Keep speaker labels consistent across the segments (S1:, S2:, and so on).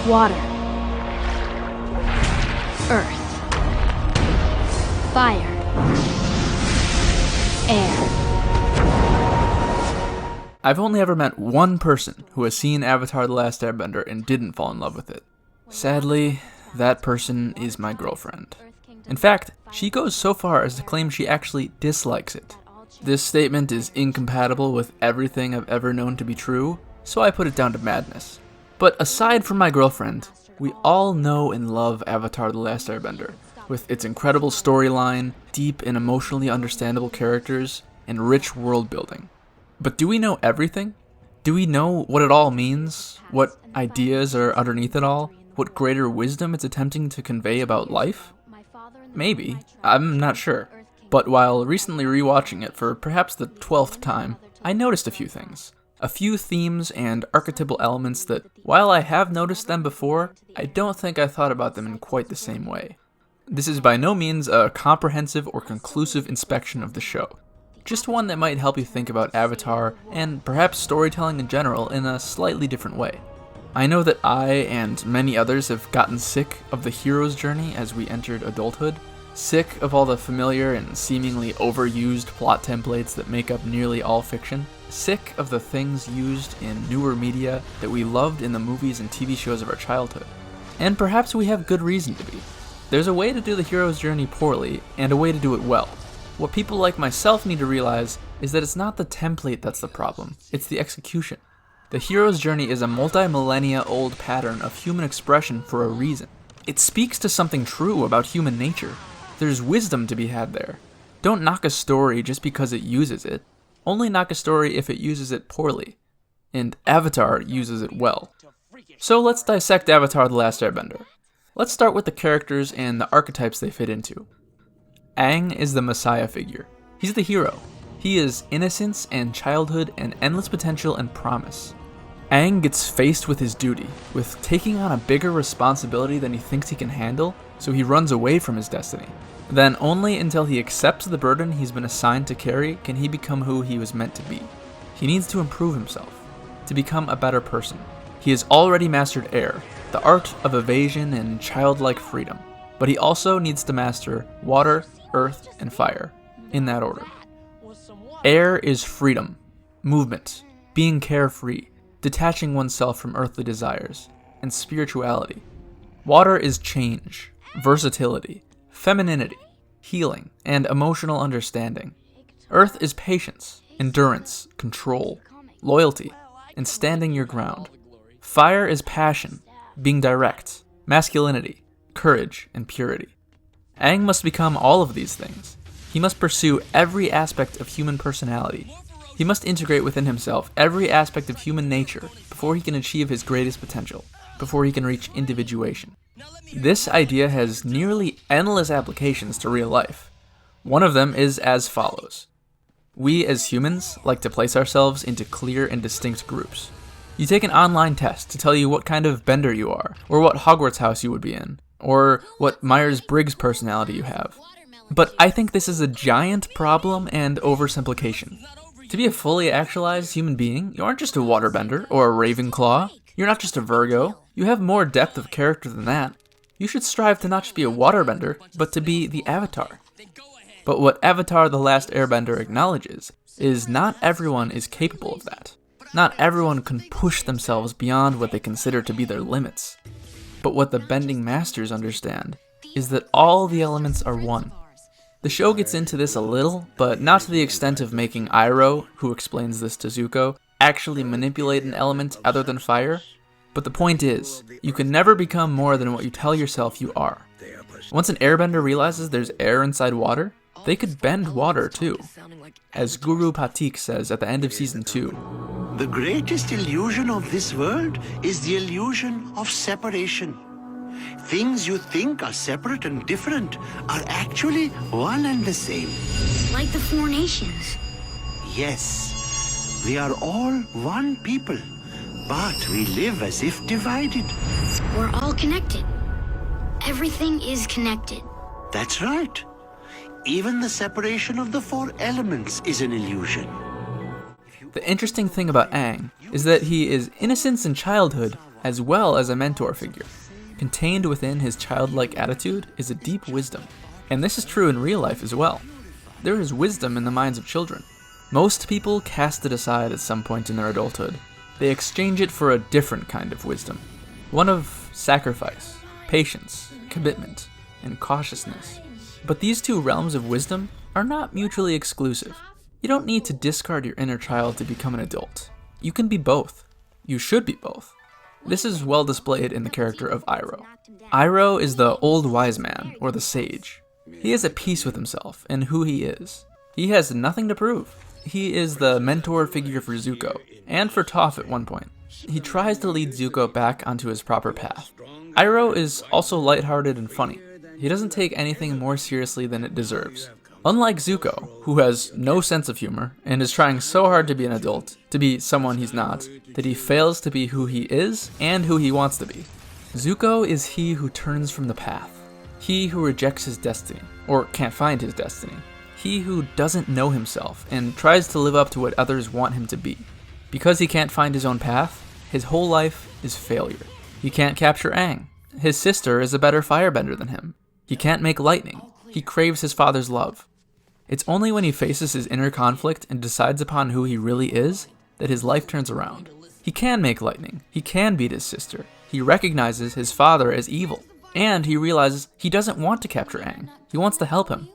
S1: Water. Earth. Fire. Air.
S2: I've only ever met one person who has seen Avatar: The Last Airbender and didn't fall in love with it. Sadly, that person is my girlfriend. In fact, she goes so far as to claim she actually dislikes it. This statement is incompatible with everything I've ever known to be true, so I put it down to madness. But aside from my girlfriend, we all know and love Avatar: The Last Airbender, with its incredible storyline, deep and emotionally understandable characters, and rich world building. But do we know everything? Do we know what it all means? What ideas are underneath it all? What greater wisdom it's attempting to convey about life? Maybe. I'm not sure. But while recently rewatching it for perhaps the 12th time, I noticed a few things. A few themes and archetypal elements that, while I have noticed them before, I don't think I thought about them in quite the same way. This is by no means a comprehensive or conclusive inspection of the show. Just one that might help you think about Avatar, and perhaps storytelling in general, in a slightly different way. I know that I, and many others, have gotten sick of the hero's journey as we entered adulthood, sick of all the familiar and seemingly overused plot templates that make up nearly all fiction, sick of the things used in newer media that we loved in the movies and TV shows of our childhood. And perhaps we have good reason to be. There's a way to do the hero's journey poorly, and a way to do it well. What people like myself need to realize is that it's not the template that's the problem, it's the execution. The hero's journey is a multi-millennia old pattern of human expression for a reason. It speaks to something true about human nature. There's wisdom to be had there. Don't knock a story just because it uses it. Only knock a story if it uses it poorly. And Avatar uses it well. So let's dissect Avatar: The Last Airbender. Let's start with the characters and the archetypes they fit into. Aang is the messiah figure. He's the hero. He is innocence and childhood and endless potential and promise. Aang gets faced with his duty, with taking on a bigger responsibility than he thinks he can handle, so he runs away from his destiny. Then only until he accepts the burden he's been assigned to carry can he become who he was meant to be. He needs to improve himself, to become a better person. He has already mastered air, the art of evasion and childlike freedom, but he also needs to master water, earth, and fire, in that order. Air is freedom, movement, being carefree, detaching oneself from earthly desires, and spirituality. Water is change, versatility, femininity, healing, and emotional understanding. Earth is patience, endurance, control, loyalty, and standing your ground. Fire is passion, being direct, masculinity, courage, and purity. Aang must become all of these things. He must pursue every aspect of human personality. He must integrate within himself every aspect of human nature before he can achieve his greatest potential, before he can reach individuation. This idea has nearly endless applications to real life. One of them is as follows. We as humans like to place ourselves into clear and distinct groups. You take an online test to tell you what kind of bender you are, or what Hogwarts house you would be in, or what Myers-Briggs personality you have. But I think this is a giant problem and oversimplification. To be a fully actualized human being, you aren't just a waterbender or a Ravenclaw. You're not just a Virgo. You have more depth of character than that. You should strive to not just be a waterbender, but to be the Avatar. But what Avatar: The Last Airbender acknowledges is not everyone is capable of that. Not everyone can push themselves beyond what they consider to be their limits. But what the bending masters understand is that all the elements are one. The show gets into this a little, but not to the extent of making Iroh, who explains this to Zuko, actually manipulate an element other than fire. But the point is, you can never become more than what you tell yourself you are. Once an airbender realizes there's air inside water, they could bend water too. As Guru Patik says at the end of Season 2,
S3: "The greatest illusion of this world is the illusion of separation. Things you think are separate and different are actually one and the same."
S4: Like the Four Nations.
S3: Yes, we are all one people, but we live as if divided.
S4: We're all connected. Everything is connected.
S3: That's right. Even the separation of the four elements is an illusion.
S2: the interesting thing about Aang is that he is innocence and childhood as well as a mentor figure. Contained within his childlike attitude is a deep wisdom, and this is true in real life as well. There is wisdom in the minds of children. Most people cast it aside at some point in their adulthood. They exchange it for a different kind of wisdom, one of sacrifice, patience, commitment, and cautiousness. But these two realms of wisdom are not mutually exclusive. You don't need to discard your inner child to become an adult. You can be both. You should be both. This is well displayed in the character of Iroh. Iroh is the old wise man, or the sage. He is at peace with himself and who he is. He has nothing to prove. He is the mentor figure for Zuko, and for Toph at one point. He tries to lead Zuko back onto his proper path. Iroh is also lighthearted and funny. He doesn't take anything more seriously than it deserves. Unlike Zuko, who has no sense of humor and is trying so hard to be an adult, to be someone he's not, that he fails to be who he is and who he wants to be. Zuko is he who turns from the path. He who rejects his destiny, or can't find his destiny. He who doesn't know himself and tries to live up to what others want him to be. Because he can't find his own path, his whole life is failure. He can't capture Aang. His sister is a better firebender than him. He can't make lightning. He craves his father's love. It's only when he faces his inner conflict and decides upon who he really is that his life turns around. He can make lightning. He can beat his sister. He recognizes his father as evil. And he realizes he doesn't want to capture Aang. He wants to help him.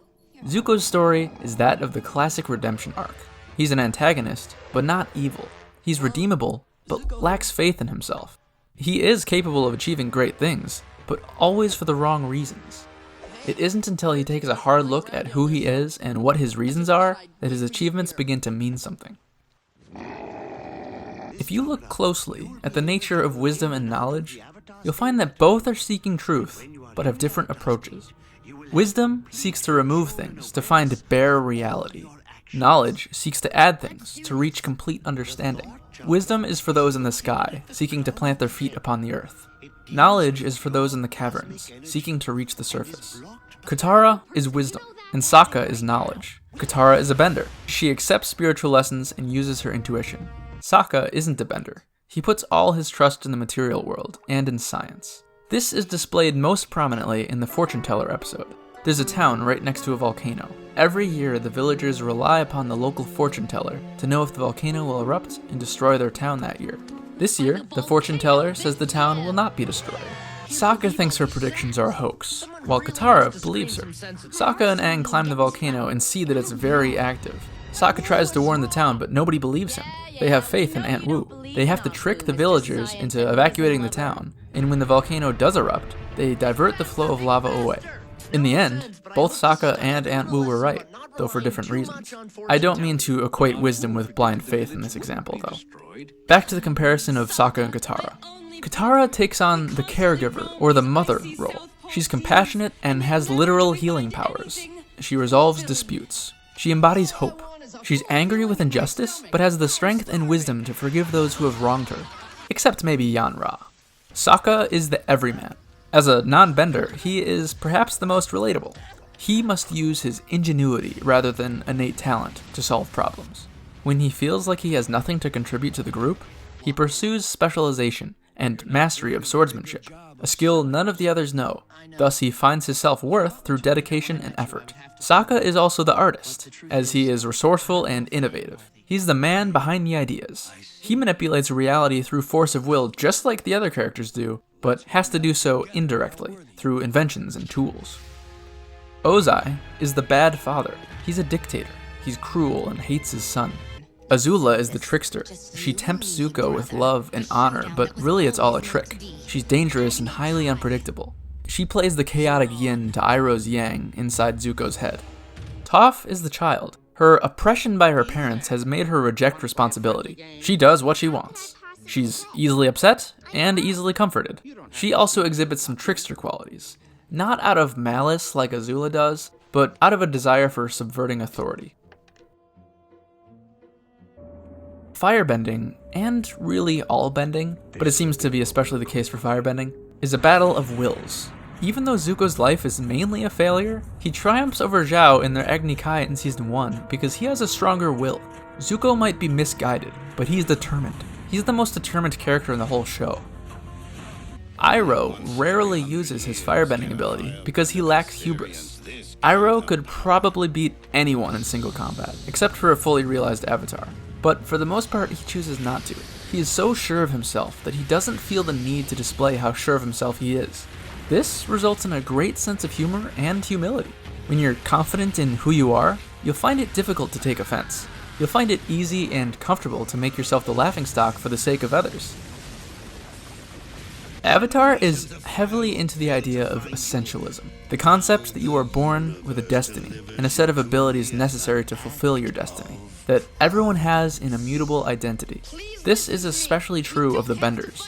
S2: Zuko's story is that of the classic redemption arc. He's an antagonist, but not evil. He's redeemable, but lacks faith in himself. He is capable of achieving great things, but always for the wrong reasons. It isn't until he takes a hard look at who he is and what his reasons are that his achievements begin to mean something. If you look closely at the nature of wisdom and knowledge, you'll find that both are seeking truth, but have different approaches. Wisdom seeks to remove things, to find bare reality. Knowledge seeks to add things, to reach complete understanding. Wisdom is for those in the sky, seeking to plant their feet upon the earth. Knowledge is for those in the caverns, seeking to reach the surface. Katara is wisdom, and Sokka is knowledge. Katara is a bender. She accepts spiritual lessons and uses her intuition. Sokka isn't a bender. He puts all his trust in the material world and in science. This is displayed most prominently in the Fortune Teller episode. There's a town right next to a volcano. Every year, the villagers rely upon the local fortune teller to know if the volcano will erupt and destroy their town that year. This year, the fortune teller says the town will not be destroyed. Sokka thinks her predictions are a hoax, while Katara believes her. Sokka and Aang climb the volcano and see that it's very active. Sokka tries to warn the town, but nobody believes him. They have faith in Aunt Wu. They have to trick the villagers into evacuating the town, and when the volcano does erupt, they divert the flow of lava away. In the end, both Sokka and Aunt Wu were right, though for different reasons. I don't mean to equate wisdom with blind faith in this example, though. Back to the comparison of Sokka and Katara. Katara takes on the caregiver, or the mother, role. She's compassionate and has literal healing powers. She resolves disputes. She embodies hope. She's angry with injustice, but has the strength and wisdom to forgive those who have wronged her, except maybe Yan-Ra. Sokka is the everyman. As a non-bender, he is perhaps the most relatable. He must use his ingenuity rather than innate talent to solve problems. When he feels like he has nothing to contribute to the group, he pursues specialization and mastery of swordsmanship, a skill none of the others know. Thus he finds his self-worth through dedication and effort. Sokka is also the artist, as he is resourceful and innovative. He's the man behind the ideas. He manipulates reality through force of will just like the other characters do, but has to do so indirectly, through inventions and tools. Ozai is the bad father. He's a dictator. He's cruel and hates his son. Azula is the trickster. She tempts Zuko with love and honor, but really it's all a trick. She's dangerous and highly unpredictable. She plays the chaotic yin to Iroh's yang inside Zuko's head. Toph is the child. Her oppression by her parents has made her reject responsibility. She does what she wants. She's easily upset and easily comforted. She also exhibits some trickster qualities. Not out of malice like Azula does, but out of a desire for subverting authority. Firebending, and really all bending, but it seems to be especially the case for firebending, is a battle of wills. Even though Zuko's life is mainly a failure, he triumphs over Zhao in their Agni Kai in Season 1 because he has a stronger will. Zuko might be misguided, but he's determined. He's the most determined character in the whole show. Iroh rarely uses his firebending ability because he lacks hubris. Iroh could probably beat anyone in single combat, except for a fully realized avatar. But for the most part, he chooses not to. He is so sure of himself that he doesn't feel the need to display how sure of himself he is. This results in a great sense of humor and humility. When you're confident in who you are, you'll find it difficult to take offense. You'll find it easy and comfortable to make yourself the laughingstock for the sake of others. Avatar is heavily into the idea of essentialism, the concept that you are born with a destiny and a set of abilities necessary to fulfill your destiny, that everyone has an immutable identity. This is especially true of the Benders.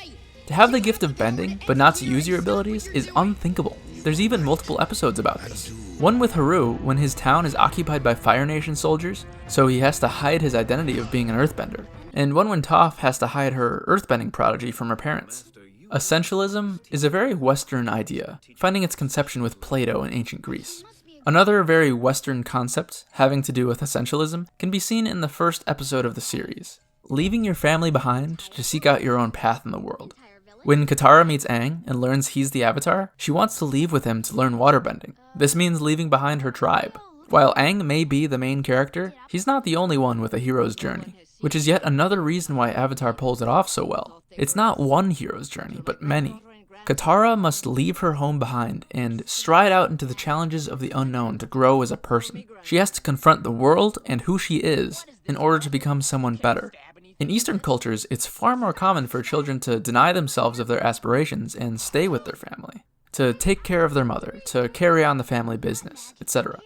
S2: To have the gift of bending, but not to use your abilities, is unthinkable. There's even multiple episodes about this. One with Haru, when his town is occupied by Fire Nation soldiers, so he has to hide his identity of being an Earthbender, and one when Toph has to hide her earthbending prodigy from her parents. Essentialism is a very Western idea, finding its conception with Plato in ancient Greece. Another very Western concept having to do with essentialism can be seen in the first episode of the series, leaving your family behind to seek out your own path in the world. When Katara meets Aang and learns he's the Avatar, she wants to leave with him to learn waterbending. This means leaving behind her tribe. While Aang may be the main character, he's not the only one with a hero's journey, which is yet another reason why Avatar pulls it off so well. It's not one hero's journey, but many. Katara must leave her home behind and stride out into the challenges of the unknown to grow as a person. She has to confront the world and who she is in order to become someone better. In Eastern cultures, it's far more common for children to deny themselves of their aspirations and stay with their family, to take care of their mother, to carry on the family business, etc.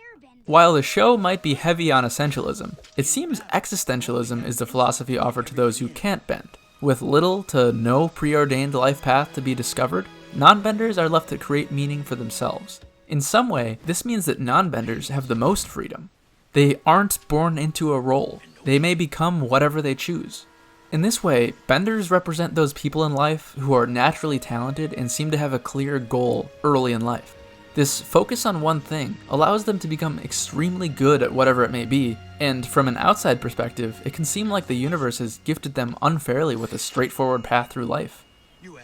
S2: While the show might be heavy on essentialism, it seems existentialism is the philosophy offered to those who can't bend. With little to no preordained life path to be discovered, non-benders are left to create meaning for themselves. In some way, this means that non-benders have the most freedom. They aren't born into a role. They may become whatever they choose. In this way, benders represent those people in life who are naturally talented and seem to have a clear goal early in life. This focus on one thing allows them to become extremely good at whatever it may be, and from an outside perspective, it can seem like the universe has gifted them unfairly with a straightforward path through life.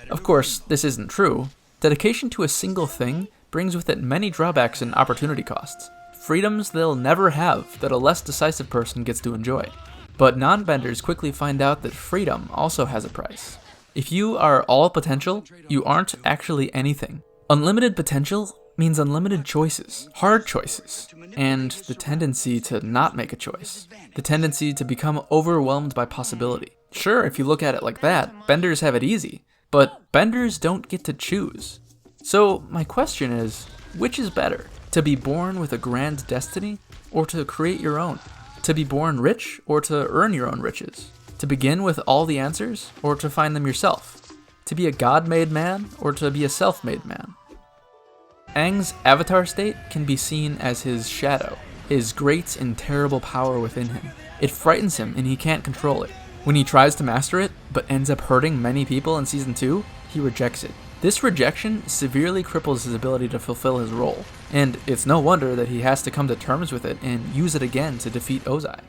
S2: Of course, this isn't true. Dedication to a single thing brings with it many drawbacks and opportunity costs. Freedoms they'll never have that a less decisive person gets to enjoy. But non-benders quickly find out that freedom also has a price. If you are all potential, you aren't actually anything. Unlimited potential means unlimited choices, hard choices, and the tendency to not make a choice. The tendency to become overwhelmed by possibility. Sure, if you look at it like that, benders have it easy, but benders don't get to choose. So my question is, which is better? To be born with a grand destiny, or to create your own? To be born rich, or to earn your own riches? To begin with all the answers, or to find them yourself? To be a god-made man, or to be a self-made man? Aang's avatar state can be seen as his shadow, his great and terrible power within him. It frightens him and he can't control it. When he tries to master it, but ends up hurting many people in Season 2, he rejects it. This rejection severely cripples his ability to fulfill his role, and it's no wonder that he has to come to terms with it and use it again to defeat Ozai.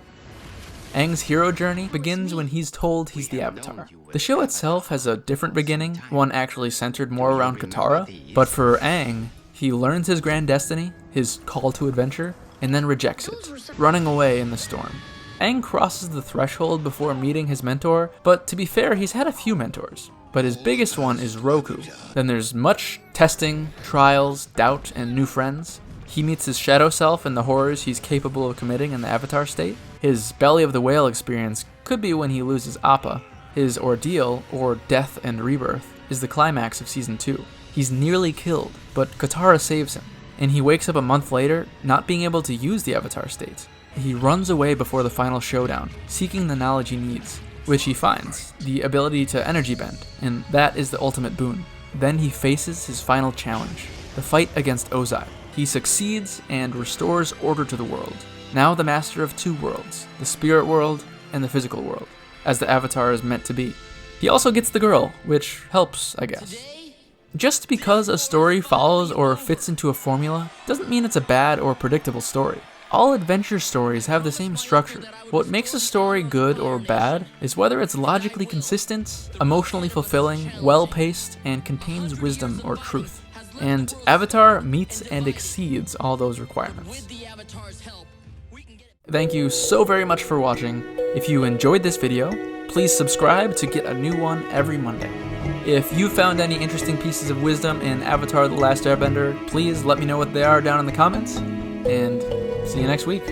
S2: Aang's hero journey begins when he's told he's the Avatar. The show itself has a different beginning, one actually centered more around Katara, but for Aang, he learns his grand destiny, his call to adventure, and then rejects it, running away in the storm. Aang crosses the threshold before meeting his mentor, but to be fair, he's had a few mentors. But his biggest one is Roku. Then there's much testing, trials, doubt, and new friends. He meets his shadow self and the horrors he's capable of committing in the Avatar state. His belly of the whale experience could be when he loses Appa. His ordeal, or death and rebirth, is the climax of Season 2. He's nearly killed, but Katara saves him, and he wakes up a month later not being able to use the Avatar state. He runs away before the final showdown, seeking the knowledge he needs, which he finds, the ability to energy bend, and that is the ultimate boon. Then he faces his final challenge, the fight against Ozai. He succeeds and restores order to the world, now the master of two worlds, the spirit world and the physical world, as the Avatar is meant to be. He also gets the girl, which helps, I guess. Just because a story follows or fits into a formula doesn't mean it's a bad or predictable story. All adventure stories have the same structure. What makes a story good or bad is whether it's logically consistent, emotionally fulfilling, well-paced, and contains wisdom or truth. And Avatar meets and exceeds all those requirements. Thank you so very much for watching. If you enjoyed this video, please subscribe to get a new one every Monday. If you found any interesting pieces of wisdom in Avatar: The Last Airbender, please let me know what they are down in the comments, and see you next week.